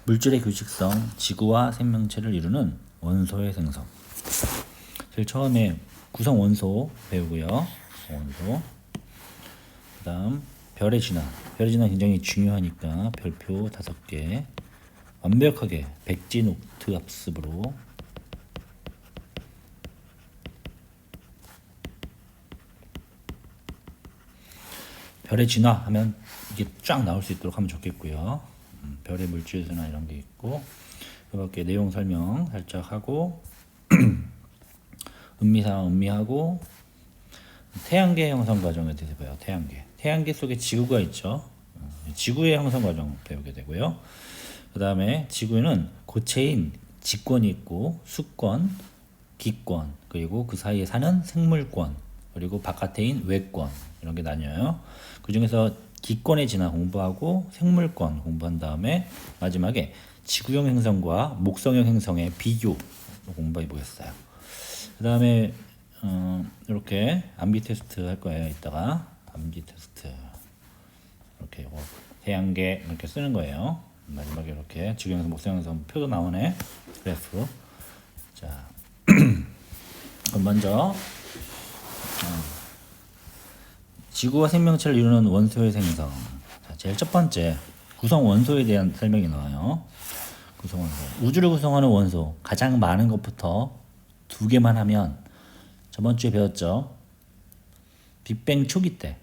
물질의 규칙성, 지구와 생명체를 이루는 원소의 생성. 제일 처음에 구성 원소 배우고요. 원소. 그다음 별의 진화. 별의 진화 굉장히 중요하니까 별표 5개. 완벽하게 백지노트 학습으로 별의 진화 하면 이게 쫙 나올 수 있도록 하면 좋겠고요. 별의 물질순환 이런 게 있고 그 밖에 내용 설명 살짝 하고 음미상 음미하고 태양계 형성 과정에 대해서 봐요. 태양계 속에 지구가 있죠. 지구의 형성 과정 배우게 되고요. 그 다음에 지구에는 고체인 지권이 있고 수권, 기권, 그리고 그 사이에 사는 생물권, 그리고 바깥에인 외권 이런 게 나뉘어요. 그 중에서 기권의 진화 공부하고 생물권 공부한 다음에 마지막에 지구형 행성과 목성형 행성의 비교 공부해 보겠어요. 그 다음에 이렇게 암기 테스트 할 거예요. 이따가 암기 테스트 이렇게 태양계 이렇게 쓰는 거예요. 마지막에 이렇게 지구형 행성, 목성형 행성 표도 나오네. 그래프. 자, 그럼 먼저 지구와 생명체를 이루는 원소의 생성. 자, 제일 첫 번째 구성 원소에 대한 설명이 나와요. 구성 원소. 우주를 구성하는 원소 가장 많은 것부터 2개만 하면 저번 주에 배웠죠. 빅뱅 초기 때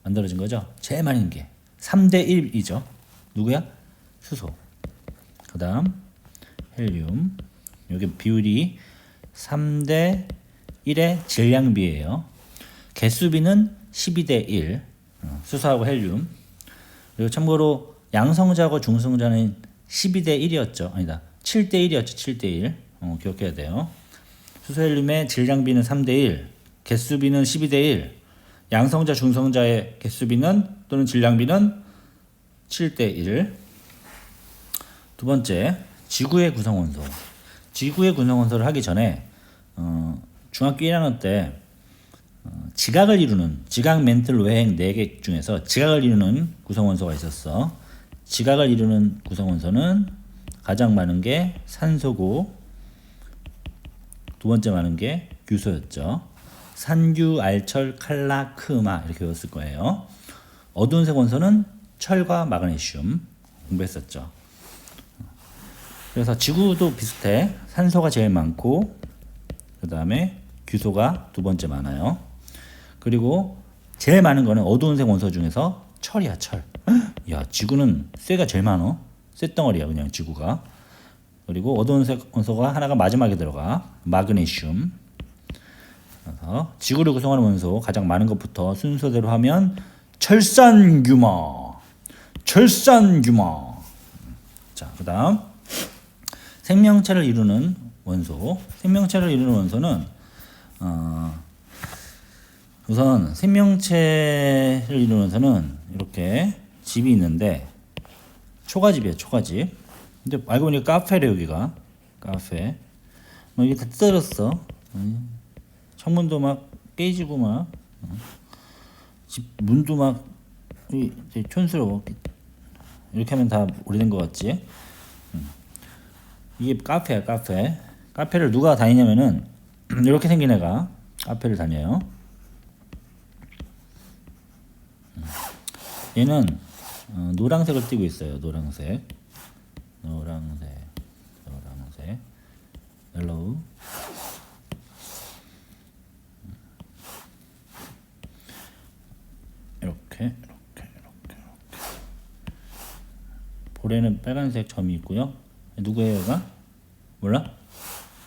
만들어진 거죠. 제일 많은 게 3대 1이죠. 누구야? 수소. 그 다음 헬륨. 여기 비율이 3대 1의 질량비예요. 개수비는 12대 1. 수소하고 헬륨. 그리고 참고로 양성자하고 중성자는 12대 1이었죠. 아니다. 7대 1이었죠. 7대 1. 기억해야 돼요. 수소 헬륨의 질량비는 3대 1. 개수비는 12대 1. 양성자 중성자의 개수비는 또는 질량비는 7대 1. 두 번째, 지구의 구성 원소. 지구의 구성 원소를 하기 전에 중학교 1학년 때 지각을 이루는 지각 멘틀 외행 4개 중에서 지각을 이루는 구성 원소가 있었어. 지각을 이루는 구성 원소는 가장 많은 게 산소고 두 번째 많은 게 규소였죠. 산규, 알철, 칼라, 크마 이렇게 외웠을 거예요. 어두운색 원소는 철과 마그네슘 공부했었죠. 그래서 지구도 비슷해. 산소가 제일 많고 그 다음에 규소가 두 번째 많아요. 그리고 제일 많은 거는 어두운색 원소 중에서 철이야. 철. 야, 지구는 쇠가 제일 많어. 쇠덩어리야 그냥 지구가. 그리고 어두운색 원소가 하나가 마지막에 들어가. 마그네슘. 그래서 지구를 구성하는 원소 가장 많은 것부터 순서대로 하면 철산규모. 철산규모. 자, 그 다음 생명체를 이루는 원소. 생명체를 이루는 원소는 우선 생명체를 이루는 원소는 이렇게 집이 있는데 초가집이에요. 초가집. 근데 알고 보니까 카페래. 여기가 카페. 뭐 이게 다 뜯어졌어. 창문도 막 깨지고 막 집 문도 막 되게 촌스러워. 이렇게 하면 다 오래된 것 같지? 이게 카페야. 카페. 카페를 누가 다니냐면은 이렇게 생긴 애가 카페를 다녀요. 얘는 노란색을 띠고 있어요. 노란색. 옐로우. 이렇게. 볼에는 빨간색 점이 있고요. 누구예요, 얘가? 몰라?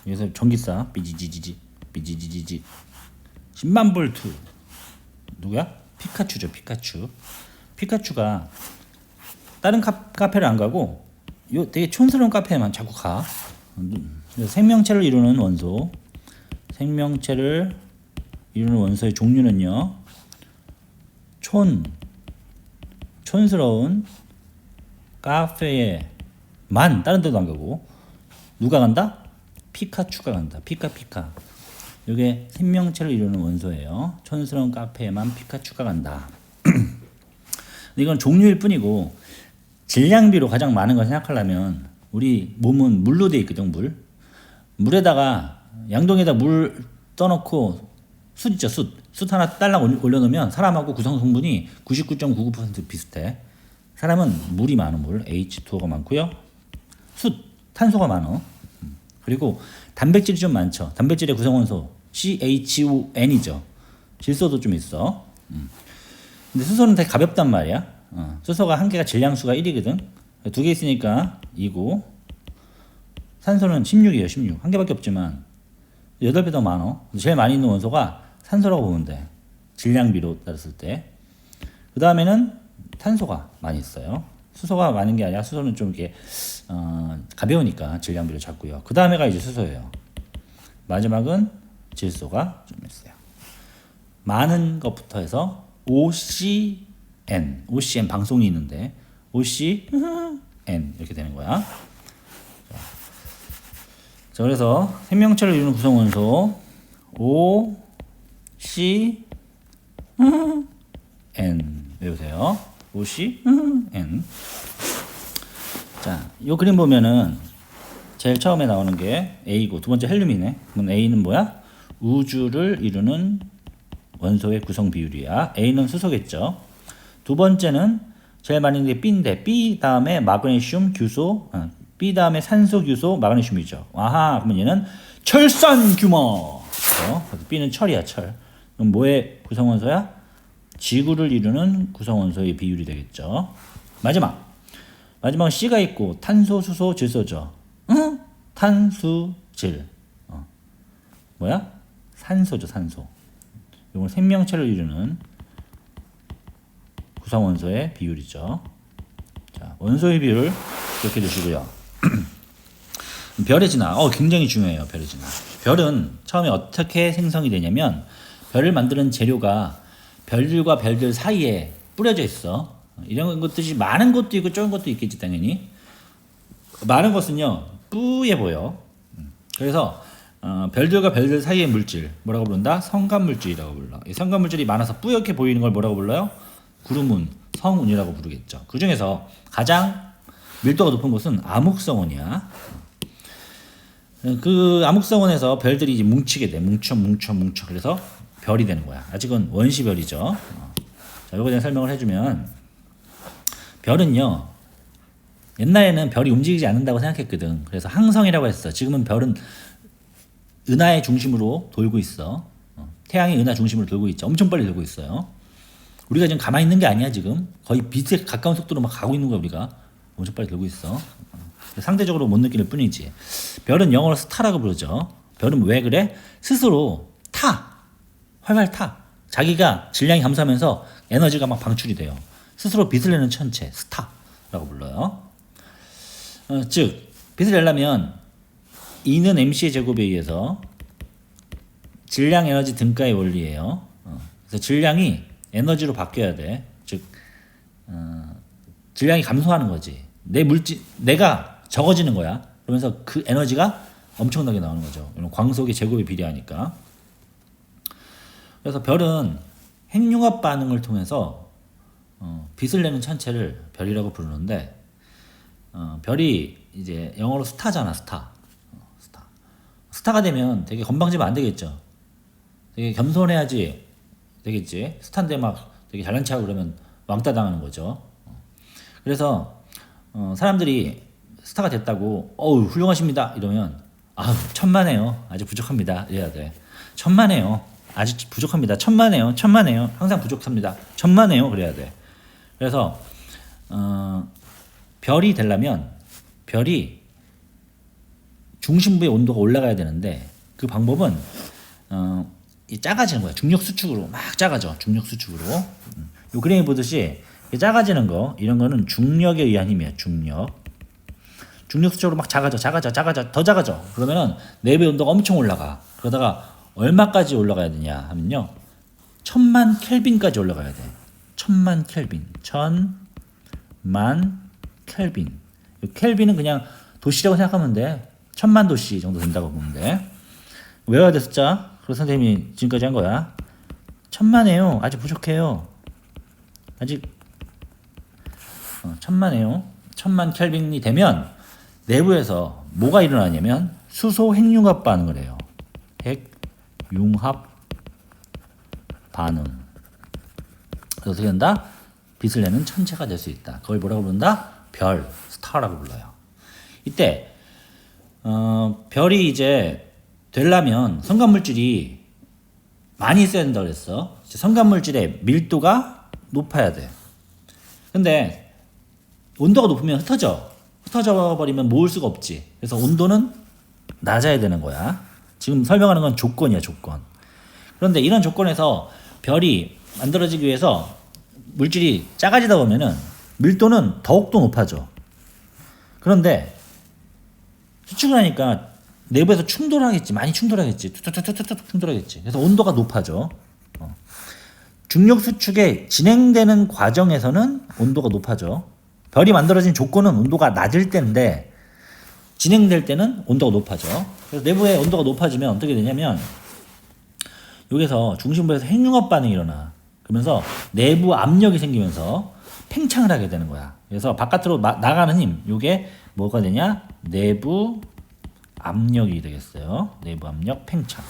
여기서 전기싸. 삐지지지지. 10만 볼트. 누구야? 피카츄죠. 피카츄가 다른 카페를 안 가고 요 되게 촌스러운 카페에만 자꾸 가. 생명체를 이루는 원소. 생명체를 이루는 원소의 종류는요. 촌스러운 카페에만, 다른 데도 안 가고. 누가 간다? 피카츄가 간다. 피카. 이게 생명체를 이루는 원소예요. 촌스러운 카페에만 피카츄가 간다. 이건 종류일 뿐이고 질량비로 가장 많은 걸 생각하려면 우리 몸은 물로 돼 있거든. 물에다가 양동이에다 물 떠놓고 숯 있죠. 숯 하나 딸랑 올려놓으면 사람하고 구성 성분이 99.99% 비슷해. 사람은 물이 많은 물 H2O가 많고요. 탄소가 많어. 그리고 단백질이 좀 많죠. 단백질의 구성원소 CHON이죠. 질소도 좀 있어. 근데 수소는 되게 가볍단 말이야. 수소가 한 개가 질량수가 1이거든. 두 개 있으니까 2고, 산소는 16이에요. 16. 한 개밖에 없지만 8배 더 많어. 제일 많이 있는 원소가 산소라고 보면 돼. 질량비로 따졌을 때. 그 다음에는 탄소가 많이 있어요. 수소가 많은 게 아니라 수소는 좀 이렇게 가벼우니까 질량비를 잡고요. 그 다음에가 이제 수소예요. 마지막은 질소가 좀 있어요. 많은 것부터 해서 OCN 방송이 있는데 OCN 이렇게 되는 거야. 자, 그래서 생명체를 이루는 구성원소 OCN 외우세요. OCN. 자, 이 그림 보면은 제일 처음에 나오는 게 A고 두 번째 헬륨이네. 그럼 A는 뭐야? 우주를 이루는 원소의 구성 비율이야. A는 수소겠죠. 두 번째는 제일 많이 있는 게 B인데 B 다음에 마그네슘, 규소, B 다음에 산소, 규소, 마그네슘이죠. 아하, 그러면 얘는 철산 규모. 그래서 B는 철이야, 철. 그럼 뭐의 구성원소야? 지구를 이루는 구성원소의 비율이 되겠죠. 마지막은 C가 있고 탄소, 수소, 질소죠. 탄수질. 뭐야? 산소죠, 산소. 이건 생명체를 이루는 구성원소의 비율이죠. 자, 원소의 비율을 기억해 두시고요. 별의 진화. 굉장히 중요해요, 별의 진화. 별은 처음에 어떻게 생성이 되냐면 별을 만드는 재료가 별들과 별들 사이에 뿌려져 있어. 이런 것들이 많은 것도 있고 적은 것도 있겠지, 당연히. 많은 것은요, 뿌예 보여. 그래서 별들과 별들 사이의 물질 뭐라고 부른다? 성간물질이라고 불러. 이 성간물질이 많아서 뿌옇게 보이는 걸 뭐라고 불러요? 구름운, 성운이라고 부르겠죠. 그 중에서 가장 밀도가 높은 곳은 암흑성운이야. 그 암흑성운에서 별들이 이제 뭉치게 돼. 뭉쳐. 그래서 별이 되는 거야. 아직은 원시별이죠. 자, 이거에 대한 설명을 해주면, 별은요, 옛날에는 별이 움직이지 않는다고 생각했거든. 그래서 항성이라고 했어. 지금은 별은 은하의 중심으로 돌고 있어. 태양이 은하 중심으로 돌고 있죠. 엄청 빨리 돌고 있어요. 우리가 지금 가만히 있는 게 아니야. 지금 거의 빛에 가까운 속도로 막 가고 있는 거야. 우리가 엄청 빨리 돌고 있어. 상대적으로 못 느낄 뿐이지. 별은 영어로 스타라고 부르죠. 별은 왜 그래? 스스로 활활 타. 자기가 질량이 감소하면서 에너지가 막 방출이 돼요. 스스로 빛을 내는 천체, 스타라고 불러요. 즉 빛을 내려면 E는 mc의 제곱에 의해서 질량 에너지 등가의 원리예요. 그래서 질량이 에너지로 바뀌어야 돼. 즉 질량이 감소하는 거지. 내가 적어지는 거야. 그러면서 그 에너지가 엄청나게 나오는 거죠. 광속의 제곱에 비례하니까. 그래서 별은 핵융합 반응을 통해서 빛을 내는 천체를 별이라고 부르는데, 별이 이제 영어로 스타잖아. 스타가 되면 되게 건방지면 안 되겠죠. 되게 겸손해야지 되겠지. 스타인데 막 되게 잘난 체하고 그러면 왕따 당하는 거죠. 그래서 사람들이 스타가 됐다고 훌륭하십니다 이러면 천만에요. 아직 부족합니다. 이래야 돼. 천만에요. 아직 부족합니다. 천만에요. 항상 부족합니다. 천만에요. 그래야 돼. 그래서 별이 되려면 별이 중심부의 온도가 올라가야 되는데 그 방법은 작아지는 거야. 중력 수축으로 막 작아져. 중력 수축으로. 요 그림에 보듯이 작아지는 거, 이런 거는 중력에 의한 힘이야. 중력 수축으로 막 작아져. 더 작아져. 그러면은 내부의 온도가 엄청 올라가. 그러다가 얼마까지 올라가야 되냐 하면요, 1000만 켈빈까지 올라가야 돼. 1000만 켈빈. 1000만 켈빈. 켈빈은 그냥 도시라고 생각하면 돼. 1000만 도시 정도 된다고 보면 돼. 외워야 돼, 숫자. 그래서 선생님이 지금까지 한 거야. 1000만이에요. 아직 부족해요. 아직 1000만이에요. 천만 켈빈이 되면 내부에서 뭐가 일어나냐면 수소 핵융합 반응을 해요. 핵융합 반응. 그래서 어떻게 된다? 빛을 내는 천체가 될 수 있다. 그걸 뭐라고 부른다? 별, 스타라고 불러요. 이때 별이 이제 되려면 성간물질이 많이 있어야 된다고 그랬어. 성간물질의 밀도가 높아야 돼. 근데 온도가 높으면 흩어져 버리면 모을 수가 없지. 그래서 온도는 낮아야 되는 거야. 지금 설명하는 건 조건이야, 조건. 그런데 이런 조건에서 별이 만들어지기 위해서 물질이 작아지다 보면은 밀도는 더욱더 높아져. 그런데 수축을 하니까 내부에서 충돌하겠지. 많이 충돌하겠지. 툭툭툭툭 충돌하겠지. 그래서 온도가 높아져. 중력 수축에 진행되는 과정에서는 온도가 높아져. 별이 만들어진 조건은 온도가 낮을 때인데 진행될 때는 온도가 높아져. 그래서 내부의 온도가 높아지면 어떻게 되냐면 여기서 중심부에서 핵융합 반응이 일어나. 그러면서 내부 압력이 생기면서 팽창을 하게 되는 거야. 그래서 바깥으로 나가는 힘, 이게 뭐가 되냐? 내부 압력이 되겠어요. 내부 압력 팽창.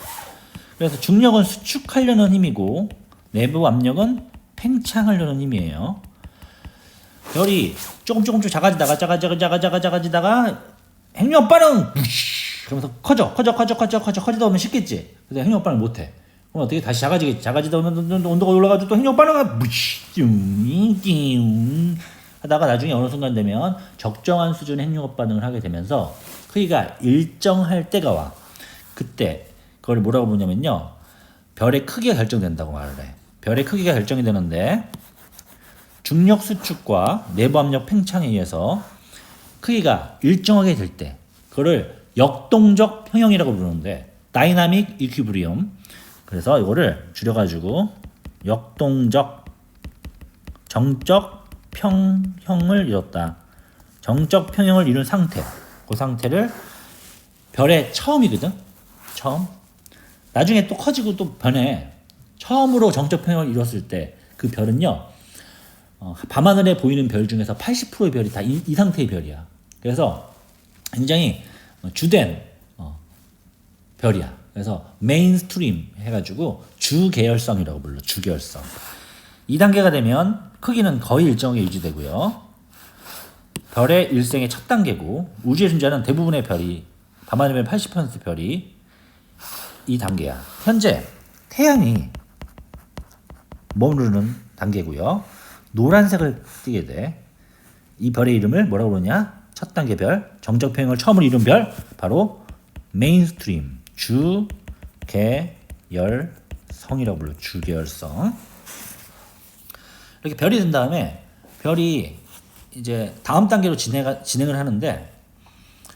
그래서 중력은 수축하려는 힘이고 내부 압력은 팽창하려는 힘이에요. 별이 조금씩 작아지다가 핵융합 반응! 그러면서 커지다 보면 쉽겠지. 그래서 핵융합 반응 못해. 그럼 어떻게 다시 작아지다 보면 온도가 올라가지고 또 핵융합 반응가 하다가 나중에 어느 순간 되면 적정한 수준의 핵융합 반응을 하게 되면서 크기가 일정할 때가 와. 그때 그걸 뭐라고 보냐면요, 별의 크기가 결정된다고 말을 해. 별의 크기가 결정이 되는데 중력 수축과 내부 압력 팽창에 의해서 크기가 일정하게 될 때 그거를 역동적 평형이라고 부르는데 다이나믹 이퀴브리엄. 그래서 이거를 줄여가지고 역동적 정적 평형을 이뤘다. 정적 평형을 이룬 상태. 그 상태를 별의 처음이거든. 처음. 나중에 또 커지고 또 변해. 처음으로 정적 평형을 이뤘을 때 그 별은요, 밤하늘에 보이는 별 중에서 80%의 별이 다 이 상태의 별이야. 그래서 굉장히 주된 별이야. 그래서 메인스트림 해가지고 주계열성이라고 불러. 주계열성. 2단계가 되면 크기는 거의 일정하게 유지되고요. 별의 일생의 첫 단계고 우주에 존재하는 대부분의 별이 밤하늘의 80% 별이 이 단계야. 현재 태양이 머무르는 단계고요. 노란색을 띠게 돼. 이 별의 이름을 뭐라고 부르냐? 첫 단계 별, 정적 평형을 처음으로 이룬 별, 바로 메인스트림, 주계열성이라고 불러. 주계열성. 이렇게 별이 된 다음에 별이 이제 다음 단계로 진행을 하는데,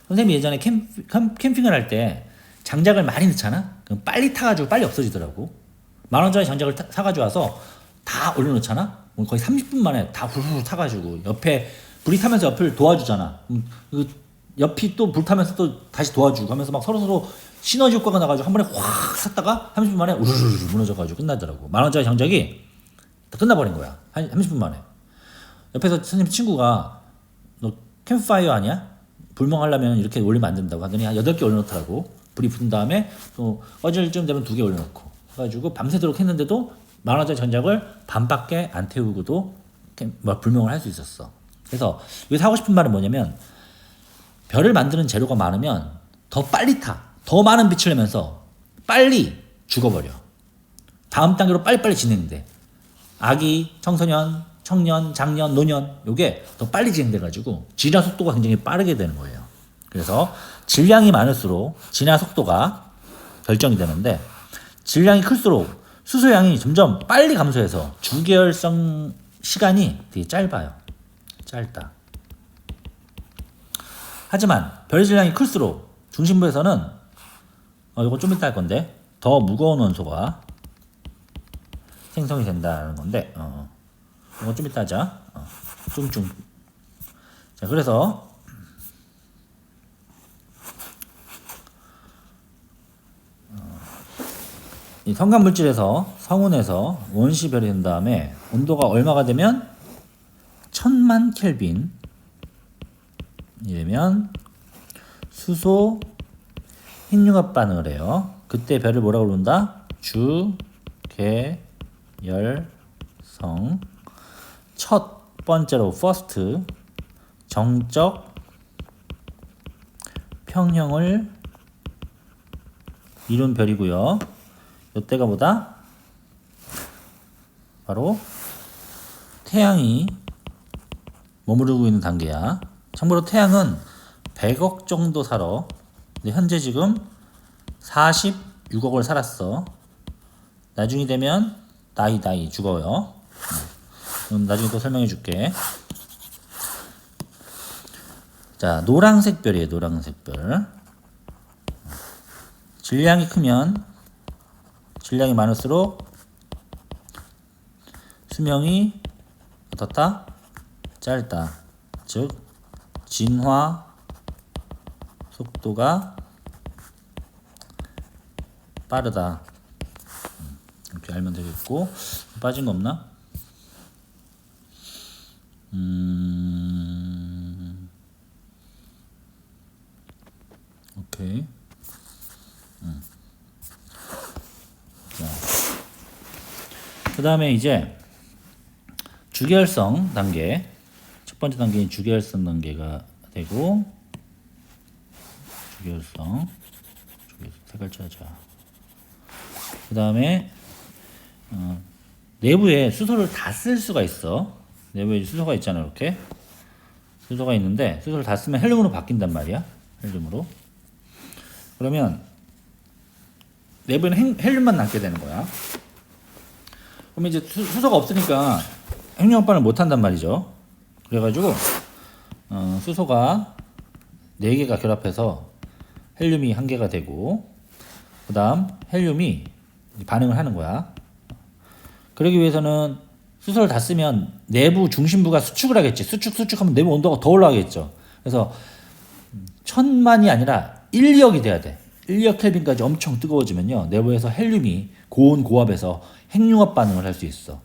선생님이 예전에 캠핑을 할 때 장작을 많이 넣잖아? 그럼 빨리 타가지고 빨리 없어지더라고. 10,000원짜리 장작을 사가지고 와서 다 올려놓잖아? 거의 30분 만에 다 후루룩 타가지고 옆에 불이 타면서 옆을 도와주잖아. 옆이 또 불 타면서 또 다시 도와주고 하면서 막 서로 시너지 효과가 나가지고 한 번에 확 탔다가 30분 만에 우르르르 무너져가지고 끝나더라고. 10,000원짜리 장작이 다 끝나버린 거야. 한 30분 만에. 옆에서 선생님 친구가 너 캠프파이어 아니야? 불멍하려면 이렇게 올리면 안 된다고 하더니 한 8개 올려놓더라고. 불이 붙은 다음에 또 꺼질 쯤 되면 2개 올려놓고 해가지고 밤새도록 했는데도 10,000원짜리 장작을 밤밖에 안 태우고도 불멍을 할 수 있었어. 그래서 여기서 하고 싶은 말은 뭐냐면, 별을 만드는 재료가 많으면 더 빨리 타. 더 많은 빛을 내면서 빨리 죽어버려. 다음 단계로 빨리빨리 진행돼. 아기, 청소년, 청년, 장년, 노년, 요게 더 빨리 진행돼가지고 진화 속도가 굉장히 빠르게 되는 거예요. 그래서 질량이 많을수록 진화 속도가 결정이 되는데, 질량이 클수록 수소양이 점점 빨리 감소해서 주계열성 시간이 되게 짧아요. 짧다. 하지만 별의 질량이 클수록 중심부에서는 이거 좀 이따 할 건데 더 무거운 원소가 생성이 된다는 건데 이거 좀 이따 하자. 좀. 자, 그래서 이 성간물질에서 성운에서 원시별이 된 다음에 온도가 얼마가 되면 1000만 켈빈 이러면 수소 핵융합 반응을 해요. 그때 별을 뭐라고 부른다? 주, 계, 열, 성. 첫 번째로 first 정적 평형을 이룬 별이고요. 이때가 뭐다? 바로 태양이 머무르고 있는 단계야. 참고로 태양은 100억 정도 살아. 근데 현재 지금 46억을 살았어. 나중이 되면 나이 죽어요. 나중에 또 설명해 줄게. 자, 노란색 별이에요. 노란색 별. 질량이 크면 질량이 많을수록 수명이 어떻다? 짧다. 즉 진화 속도가 빠르다. 이렇게 알면 되겠고. 빠진 거 없나? 오케이. 자, 그 다음에 이제 주결성 단계. 첫 번째 단계는 주결성 단계가 되고, 주결성 색깔 찾아. 그 다음에 내부에 수소를 다 쓸 수가 있어. 내부에 수소가 있잖아. 이렇게 수소가 있는데 수소를 다 쓰면 헬륨으로 바뀐단 말이야. 헬륨으로. 그러면 내부에는 헬륨만 남게 되는 거야. 그러면 이제 수소가 없으니까 핵융합 반응을 못 한단 말이죠. 그래가지고 수소가 4개가 결합해서 헬륨이 1개가 되고, 그 다음 헬륨이 반응을 하는 거야. 그러기 위해서는 수소를 다 쓰면 내부 중심부가 수축을 하겠지. 수축하면 내부 온도가 더 올라가겠죠. 그래서 1000만이 아니라 1력이 돼야 돼. 1력 켈빈까지 엄청 뜨거워지면요, 내부에서 헬륨이 고온 고압에서 핵융합 반응을 할 수 있어.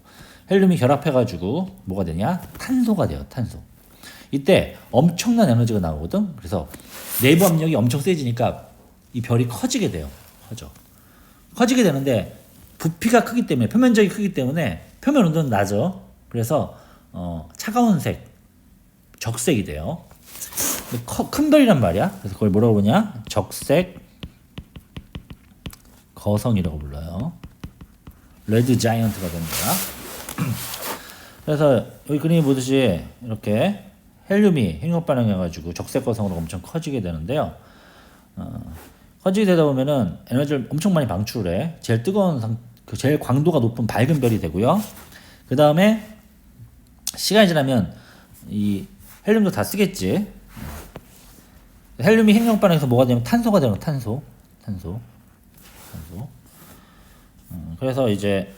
헬륨이 결합해가지고 뭐가 되냐? 탄소가 돼요. 탄소. 이때 엄청난 에너지가 나오거든. 그래서 내부 압력이 엄청 세지니까 이 별이 커지게 돼요. 커지게 되는데 부피가 크기 때문에, 표면적이 크기 때문에 표면 온도는 낮아. 그래서 차가운 색, 적색이 돼요. 큰 별이란 말이야. 그래서 그걸 뭐라고 부르냐? 적색 거성이라고 불러요. 레드 자이언트가 되는 거야. 그래서 여기 그림이 보듯이 이렇게 헬륨이 핵융합 반응해가지고 적색 거성으로 엄청 커지게 되는데요. 커지게 되다 보면은 에너지를 엄청 많이 방출을 해. 제일 뜨거운 제일 광도가 높은 밝은 별이 되고요. 그 다음에 시간이 지나면 이 헬륨도 다 쓰겠지. 헬륨이 핵융합 반응해서 뭐가 되면 탄소가 되는 탄소. 그래서 이제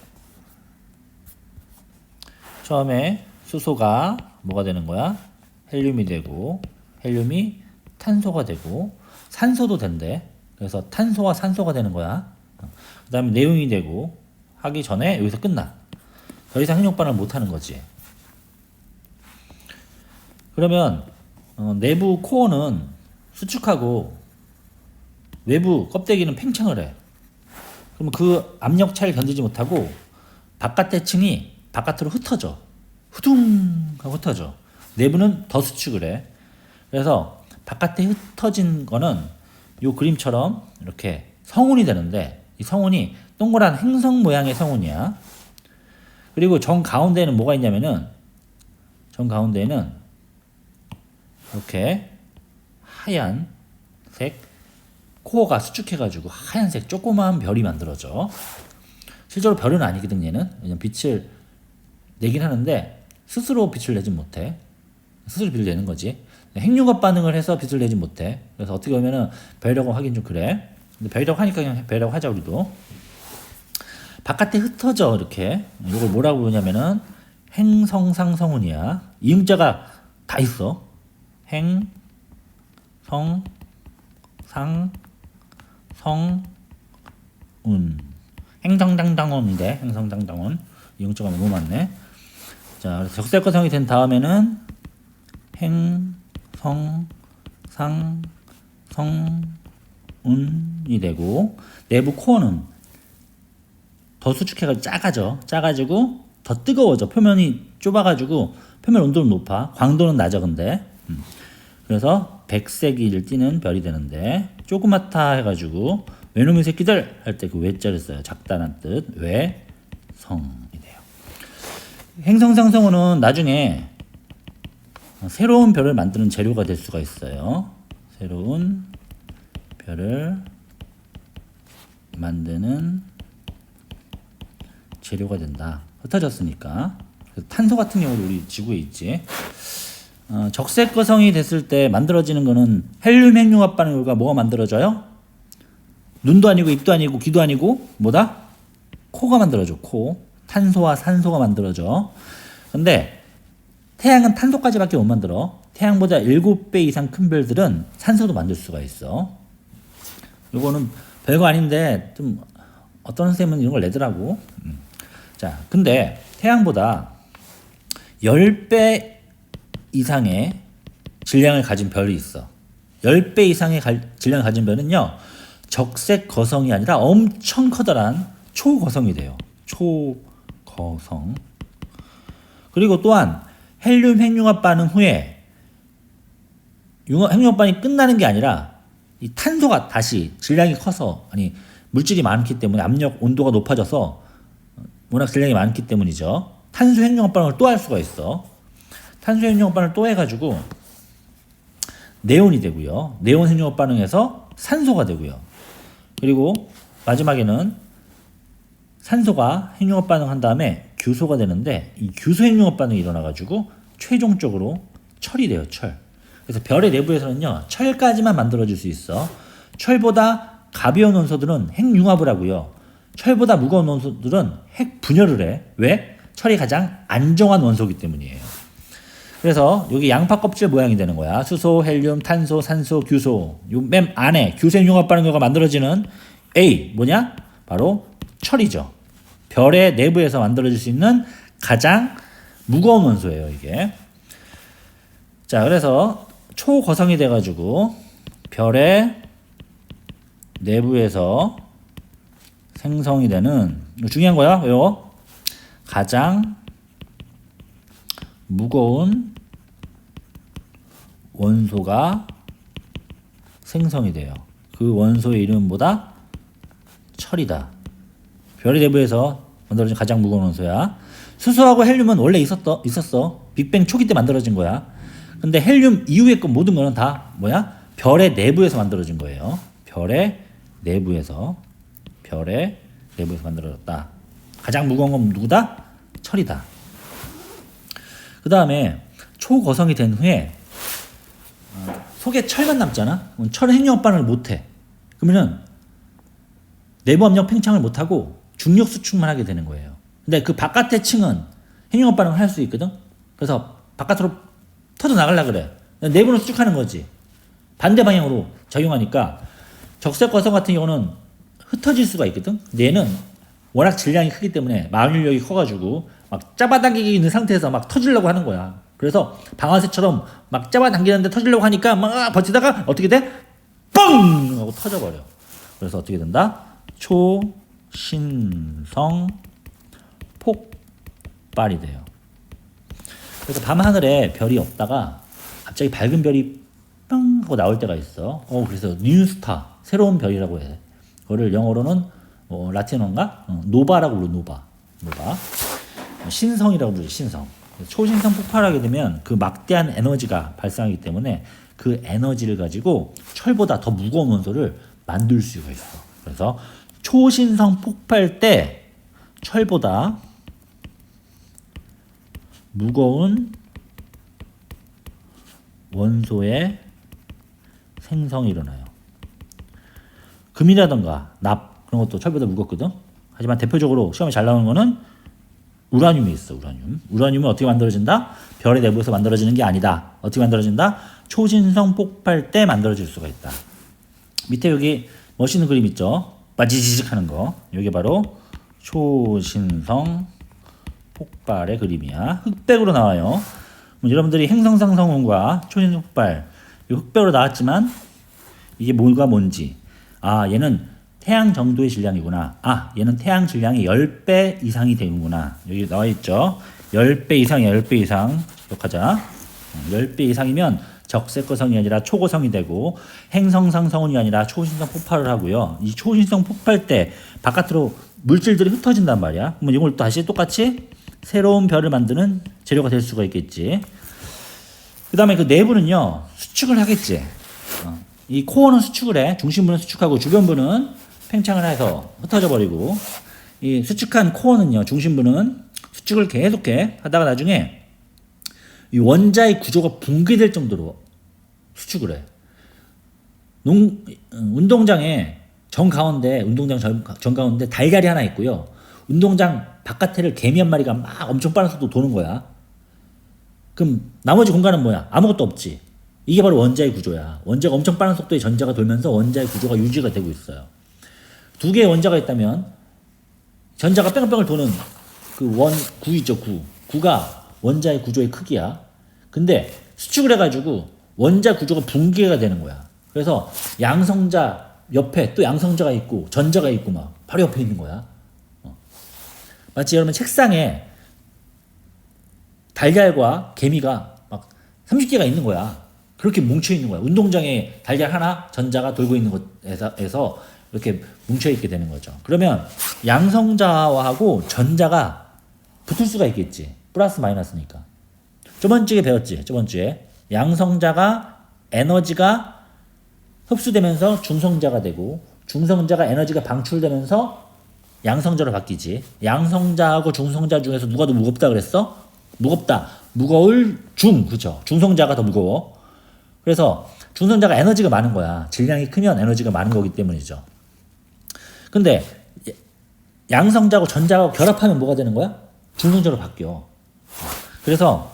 처음에 수소가 뭐가 되는 거야? 헬륨이 되고, 헬륨이 탄소가 되고, 산소도 된대. 그래서 탄소와 산소가 되는 거야. 그 다음에 내용이 되고 하기 전에 여기서 끝나. 더 이상 핵융합 반응을 못 하는 거지. 그러면 내부 코어는 수축하고 외부 껍데기는 팽창을 해. 그러면 그 압력 차이를 견디지 못하고 바깥의 층이 바깥으로 흩어져. 후둥 하고 흩어져. 내부는 더 수축을 해. 그래서 바깥에 흩어진 거는 요 그림처럼 이렇게 성운이 되는데, 이 성운이 동그란 행성 모양의 성운이야. 그리고 정 가운데에는 뭐가 있냐면은, 정 가운데에는 이렇게 하얀색 코어가 수축해가지고 하얀색 조그마한 별이 만들어져. 실제로 별은 아니거든 얘는. 왜냐면 빛을 내긴 하는데 스스로 빛을 내진 못해. 스스로 빛을 내는 거지. 핵융합 반응을 해서 빛을 내지 못해. 그래서 어떻게 보면은 별이라고 하긴 좀 그래. 근데 별이라고 하니까 그냥 별이라고 하자 우리도. 바깥에 흩어져 이렇게. 이걸 뭐라고 부르냐면은 행성상성운이야. 이음자가 다 있어. 행, 성, 상, 성, 운. 행성당당원인데, 행성당당원. 이음자가 너무 많네. 자, 적색거성이 된 다음에는 행, 성, 상성운이 되고 내부 코어는 더 수축해가지고 작아지고 더 뜨거워져. 표면이 좁아가지고 표면 온도는 높아. 광도는 낮아. 근데 그래서 백색이를 띠는 별이 되는데 조그맣다 해가지고 외놈의 새끼들 할 때 그 외자를 써요. 작다는 뜻 외성이 돼요. 행성상성운은 나중에 새로운 별을 만드는 재료가 될 수가 있어요. 새로운 별을 만드는 재료가 된다. 흩어졌으니까. 탄소 같은 경우도 우리 지구에 있지. 적색 거성이 됐을 때 만들어지는 거는 헬륨 핵융합 반응과 뭐가 만들어져요? 눈도 아니고 입도 아니고 귀도 아니고 뭐다? 코가 만들어져. 코. 탄소와 산소가 만들어져. 근데 태양은 탄소까지밖에 못 만들어. 태양보다 7배 이상 큰 별들은 산소도 만들 수가 있어. 이거는 별거 아닌데 좀 어떤 선생님은 이런 걸 내더라고. 자, 근데 태양보다 10배 이상의 질량을 가진 별이 있어. 10배 이상의 질량을 가진 별은요, 적색 거성이 아니라 엄청 커다란 초거성이 돼요. 초거성. 그리고 또한 헬륨 핵융합 반응 후에 핵융합 반응이 끝나는 게 아니라 이 탄소가 다시 질량이 커서, 아니 물질이 많기 때문에 압력 온도가 높아져서 워낙 질량이 많기 때문이죠. 탄소 핵융합 반응을 또 할 수가 있어. 탄소 핵융합 반응을 또 해가지고 네온이 되고요. 네온 핵융합 반응에서 산소가 되고요. 그리고 마지막에는 산소가 핵융합 반응한 다음에 규소가 되는데 이 규소 핵융합 반응이 일어나가지고 최종적으로 철이 돼요. 철. 그래서 별의 내부에서는요, 철까지만 만들어질 수 있어. 철보다 가벼운 원소들은 핵융합을 하고요. 철보다 무거운 원소들은 핵 분열을 해. 왜? 철이 가장 안정한 원소이기 때문이에요. 그래서 여기 양파 껍질 모양이 되는 거야. 수소, 헬륨, 탄소, 산소, 규소. 요 맨 안에 규소 핵융합 반응과 만들어지는 A 뭐냐? 바로 철이죠. 별의 내부에서 만들어질 수 있는 가장 무거운 원소예요, 이게. 자, 그래서 초거성이 돼가지고 별의 내부에서 생성이 되는, 중요한 거야. 외워. 가장 무거운 원소가 생성이 돼요. 그 원소의 이름은 뭐다? 철이다. 별의 내부에서 만들어진 가장 무거운 원소야. 수소하고 헬륨은 원래 있었어. 빅뱅 초기 때 만들어진 거야. 근데 헬륨 이후에 건 모든 거는 다 뭐야? 별의 내부에서 만들어진 거예요. 별의 내부에서 만들어졌다. 가장 무거운 건 누구다? 철이다. 그 다음에 초거성이 된 후에 속에 철만 남잖아. 철은 핵융합 반응을 못해. 그러면은 내부 압력 팽창을 못하고 중력 수축만 하게 되는 거예요. 근데 그 바깥의 층은 핵융합 반응을 할 수 있거든. 그래서 바깥으로 터져 나가려 그래. 내부는 수축하는 거지. 반대 방향으로 작용하니까 적색 거성 같은 경우는 흩어질 수가 있거든. 근데 얘는 워낙 질량이 크기 때문에 마력이 커가지고 막 잡아당기기 있는 상태에서 막 터지려고 하는 거야. 그래서 방아쇠처럼 막 잡아당기는데 터지려고 하니까 막 버티다가 어떻게 돼? 뻥! 하고 터져버려. 그래서 어떻게 된다? 초신성 폭발이 돼요. 그래서 밤하늘에 별이 없다가 갑자기 밝은 별이 뻥 하고 나올 때가 있어. 그래서 뉴스타, 새로운 별이라고 해. 그거를 영어로는 라틴어인가? 노바라고 부르. 노바. 신성이라고 부르지. 신성. 초신성 폭발하게 되면 그 막대한 에너지가 발생하기 때문에 그 에너지를 가지고 철보다 더 무거운 원소를 만들 수가 있어. 그래서 초신성 폭발 때 철보다 무거운 원소의 생성이 일어나요. 금이라던가 납 그런 것도 철보다 무겁거든. 하지만 대표적으로 시험에 잘 나오는 거는 우라늄이 있어. 우라늄은 어떻게 만들어진다? 별의 내부에서 만들어지는 게 아니다. 어떻게 만들어진다? 초신성 폭발 때 만들어질 수가 있다. 밑에 여기 멋있는 그림 있죠? 빠지지직 하는 거. 이게 바로 초신성 폭발의 그림이야. 흑백으로 나와요. 여러분들이 행성상성운과 초신성 폭발 이 흑백으로 나왔지만 이게 뭐가 뭔지. 아, 얘는 태양 정도의 질량이구나. 아, 얘는 태양 질량이 10배 이상이 되는구나. 여기 나와 있죠. 10배 이상이야. 10배 이상. 기억하자. 10배 이상이면 적색거성이 아니라 초고성이 되고 행성상 성운이 아니라 초신성 폭발을 하고요. 이 초신성 폭발 때 바깥으로 물질들이 흩어진단 말이야. 그러면 이걸 다시 똑같이 새로운 별을 만드는 재료가 될 수가 있겠지. 그 다음에 그 내부는요, 수축을 하겠지. 이 코어는 수축을 해. 중심부는 수축하고 주변부는 팽창을 해서 흩어져 버리고, 이 수축한 코어는요, 중심부는 수축을 계속해 하다가 나중에 이 원자의 구조가 붕괴될 정도로 수축을 해. 운동장에 정가운데, 운동장 정가운데 달걀이 하나 있고요. 운동장 바깥에를 개미 한 마리가 막 엄청 빠른 속도로 도는 거야. 그럼 나머지 공간은 뭐야? 아무것도 없지. 이게 바로 원자의 구조야. 원자가 엄청 빠른 속도의 전자가 돌면서 원자의 구조가 유지가 되고 있어요. 두 개의 원자가 있다면 전자가 뺑뺑을 도는 그 구 있죠, 구. 구가 원자의 구조의 크기야. 근데 수축을 해가지고 원자 구조가 붕괴가 되는 거야. 그래서 양성자 옆에 또 양성자가 있고 전자가 있고 막 바로 옆에 있는 거야. 마치 여러분 책상에 달걀과 개미가 막 30개가 있는 거야. 그렇게 뭉쳐 있는 거야. 운동장에 달걀 하나, 전자가 돌고 있는 곳에서 이렇게 뭉쳐 있게 되는 거죠. 그러면 양성자하고 전자가 붙을 수가 있겠지. 플러스 마이너스니까. 저번 주에 배웠지. 저번 주에 양성자가 에너지가 흡수되면서 중성자가 되고 중성자가 에너지가 방출되면서 양성자로 바뀌지. 양성자하고 중성자 중에서 누가 더 무겁다 그랬어? 무겁다. 무거울 중. 그죠? 중성자가 더 무거워. 그래서 중성자가 에너지가 많은 거야. 질량이 크면 에너지가 많은 거기 때문이죠. 근데 양성자하고 전자하고 결합하면 뭐가 되는 거야? 중성자로 바뀌어. 그래서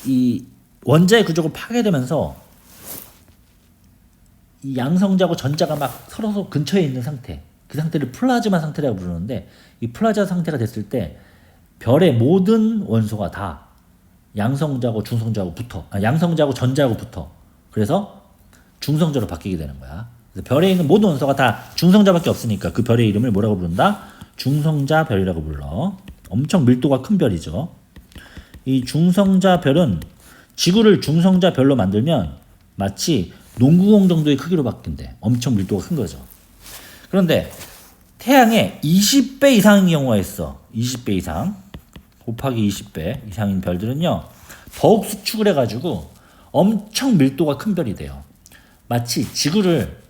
이 원자의 구조가 파괴되면서 이 양성자하고 전자가 막 서로 근처에 있는 상태, 그 상태를 플라즈마 상태라고 부르는데, 이 플라즈마 상태가 됐을 때 별의 모든 원소가 다 양성자하고 중성자하고 붙어, 양성자하고 전자하고 붙어. 그래서 중성자로 바뀌게 되는 거야. 그래서 별에 있는 모든 원소가 다 중성자밖에 없으니까 그 별의 이름을 뭐라고 부른다? 중성자 별이라고 불러. 엄청 밀도가 큰 별이죠. 이 중성자 별은 지구를 중성자 별로 만들면 마치 농구공 정도의 크기로 바뀐대. 엄청 밀도가 큰 거죠. 그런데 태양에 20배 이상인 경우가 있어. 20배 이상. 곱하기 20배 이상인 별들은요, 더욱 수축을 해가지고 엄청 밀도가 큰 별이 돼요. 마치 지구를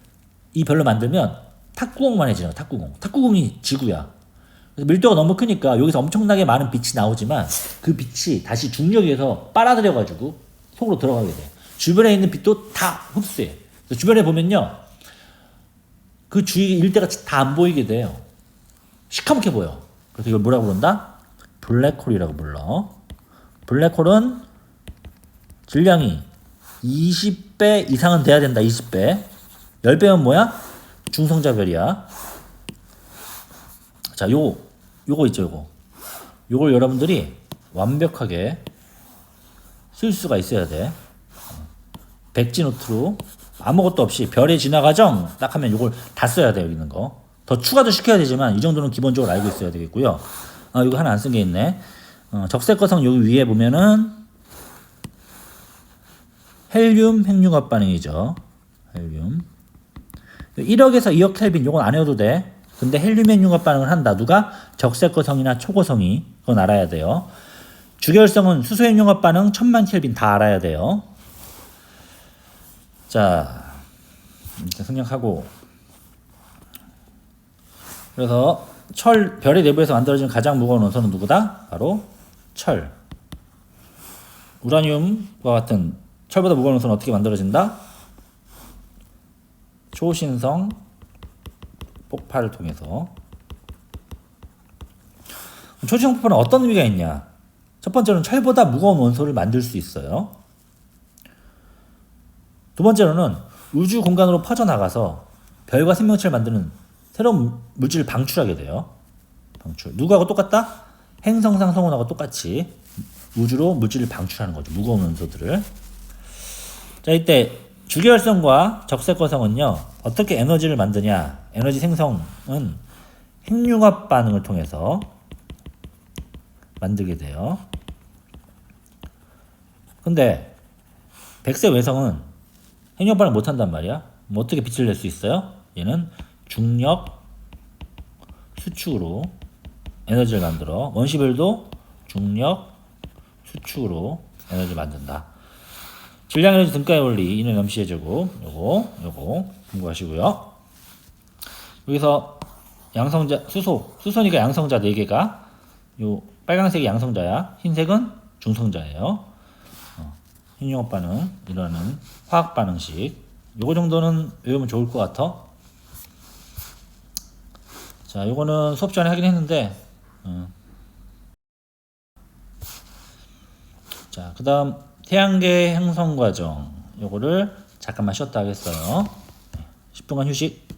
이 별로 만들면 탁구공만 해지잖아. 탁구공이 지구야. 그래서 밀도가 너무 크니까 여기서 엄청나게 많은 빛이 나오지만 그 빛이 다시 중력에 의해서 빨아들여가지고 속으로 들어가게 돼. 주변에 있는 빛도 다 흡수해. 그래서 주변에 보면요, 그 주위 일대가 다 안 보이게 돼요. 시커멓게 보여. 그래서 이걸 뭐라고 부른다? 블랙홀이라고 불러. 블랙홀은 질량이 20배 이상은 돼야 된다. 20배. 10배면 뭐야? 중성자별이야. 자, 요거 있죠, 요걸 여러분들이 완벽하게 쓸 수가 있어야 돼. 백지노트로 아무것도 없이 별의 진화 과정 딱 하면 요걸 다 써야 돼. 여기 있는 거. 더 추가도 시켜야 되지만 이 정도는 기본적으로 알고 있어야 되겠고요. 이거 하나 안 쓴 게 있네. 적색거성 여기 위에 보면은 헬륨 핵융합 반응이죠. 헬륨 1억에서 2억 켈빈 요건 안 해도 돼. 근데 헬륨 핵융합 반응을 한다. 누가? 적색거성이나 초고성이. 그건 알아야 돼요. 주결성은 수소 핵융합 반응 1000만 켈빈 다 알아야 돼요. 자, 일단 생략하고, 그래서 별의 내부에서 만들어진 가장 무거운 원소는 누구다? 바로 철. 우라늄과 같은 철보다 무거운 원소는 어떻게 만들어진다? 초신성 폭발을 통해서. 초신성 폭발은 어떤 의미가 있냐? 첫 번째로는 철보다 무거운 원소를 만들 수 있어요. 두 번째로는 우주 공간으로 퍼져나가서 별과 생명체를 만드는 새로운 물질을 방출하게 돼요. 방출. 누구하고 똑같다? 행성상 성운하고 똑같이 우주로 물질을 방출하는 거죠. 무거운 원소들을. 자, 이때 주계열성과 적색거성은요 어떻게 에너지를 만드냐. 에너지 생성은 핵융합 반응을 통해서 만들게 돼요. 근데 백색 외성은 핵융합 반응 못한단 말이야. 뭐 어떻게 빛을 낼 수 있어요? 얘는 중력 수축으로 에너지를 만들어. 원시별도 중력 수축으로 에너지를 만든다. 질량 에너지 등가의 원리, 이는 염시의 제곱. 요거 공부하시고요. 여기서 양성자, 수소니까 양성자 4개가, 요 빨간색이 양성자야. 흰색은 중성자예요. 핵융합 반응 일어나는 화학 반응식. 요거 정도는 외우면 좋을 것 같아. 자, 요거는 수업 전에 하긴 했는데, 자, 그 다음 태양계 형성 과정. 요거를 잠깐만 쉬었다 하겠어요. 10분간 휴식.